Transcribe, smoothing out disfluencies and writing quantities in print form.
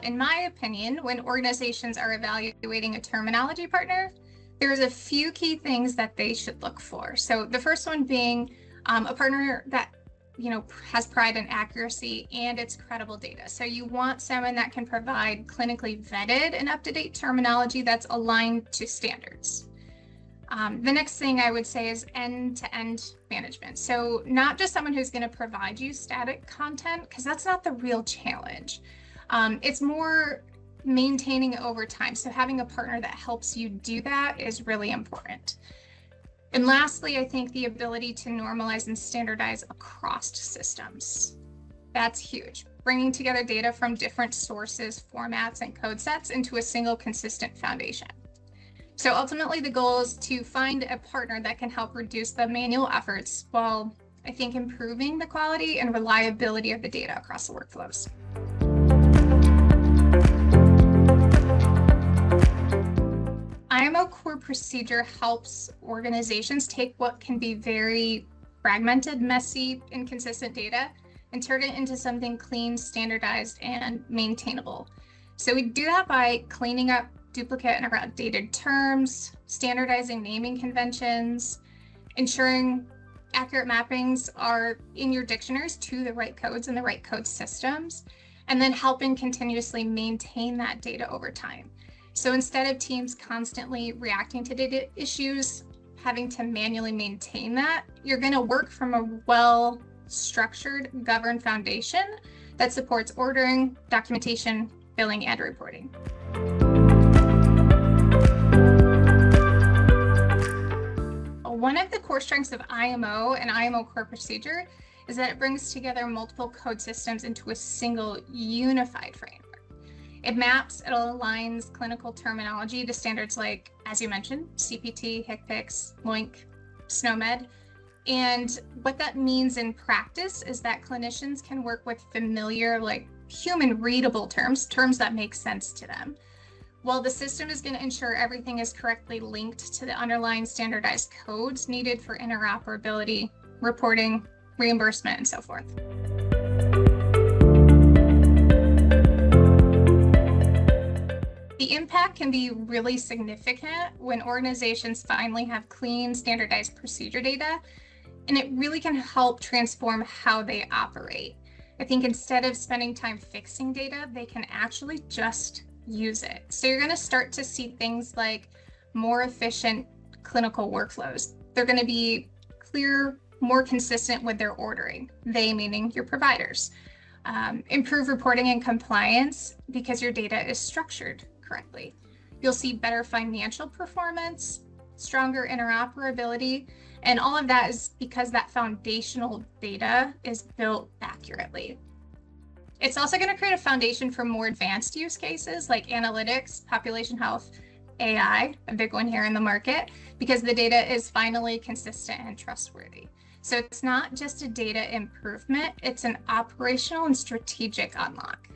in my opinion, when organizations are evaluating a terminology partner, there's a few key things that they should look for. So the first one being a partner that has pride in accuracy and it's credible data. So you want someone that can provide clinically vetted and up-to-date terminology that's aligned to standards. The next thing I would say is end-to-end management. So not just someone who's going to provide you static content, because that's not the real challenge. It's more maintaining over time. So having a partner that helps you do that is really important. And lastly, I think the ability to normalize and standardize across systems. That's huge. Bringing together data from different sources, formats, and code sets into a single consistent foundation. So ultimately, the goal is to find a partner that can help reduce the manual efforts while, I think, improving the quality and reliability of the data across the workflows. IMO Core Procedure helps organizations take what can be very fragmented, messy, inconsistent data and turn it into something clean, standardized, and maintainable. So we do that by cleaning up duplicate and outdated terms, standardizing naming conventions, ensuring accurate mappings are in your dictionaries to the right codes and the right code systems, and then helping continuously maintain that data over time. So instead of teams constantly reacting to data issues, having to manually maintain that, you're going to work from a well-structured, governed foundation that supports ordering, documentation, billing, and reporting. One of the core strengths of IMO and IMO Core Procedure is that it brings together multiple code systems into a single unified framework. It maps, it aligns clinical terminology to standards like, as you mentioned, CPT, HCPCS, LOINC, SNOMED. And what that means in practice is that clinicians can work with familiar, human readable terms that make sense to them. While the system is going to ensure everything is correctly linked to the underlying standardized codes needed for interoperability, reporting, reimbursement, and so forth. The impact can be really significant when organizations finally have clean, standardized procedure data, and it really can help transform how they operate. I think instead of spending time fixing data, they can actually just use it. So you're going to start to see things like more efficient clinical workflows. They're going to be clear, more consistent with their ordering, they meaning your providers. Improve reporting and compliance because your data is structured correctly. You'll see better financial performance, stronger interoperability, and all of that is because that foundational data is built accurately. It's also going to create a foundation for more advanced use cases like analytics, population health, AI, a big one here in the market, because the data is finally consistent and trustworthy. So it's not just a data improvement, it's an operational and strategic unlock.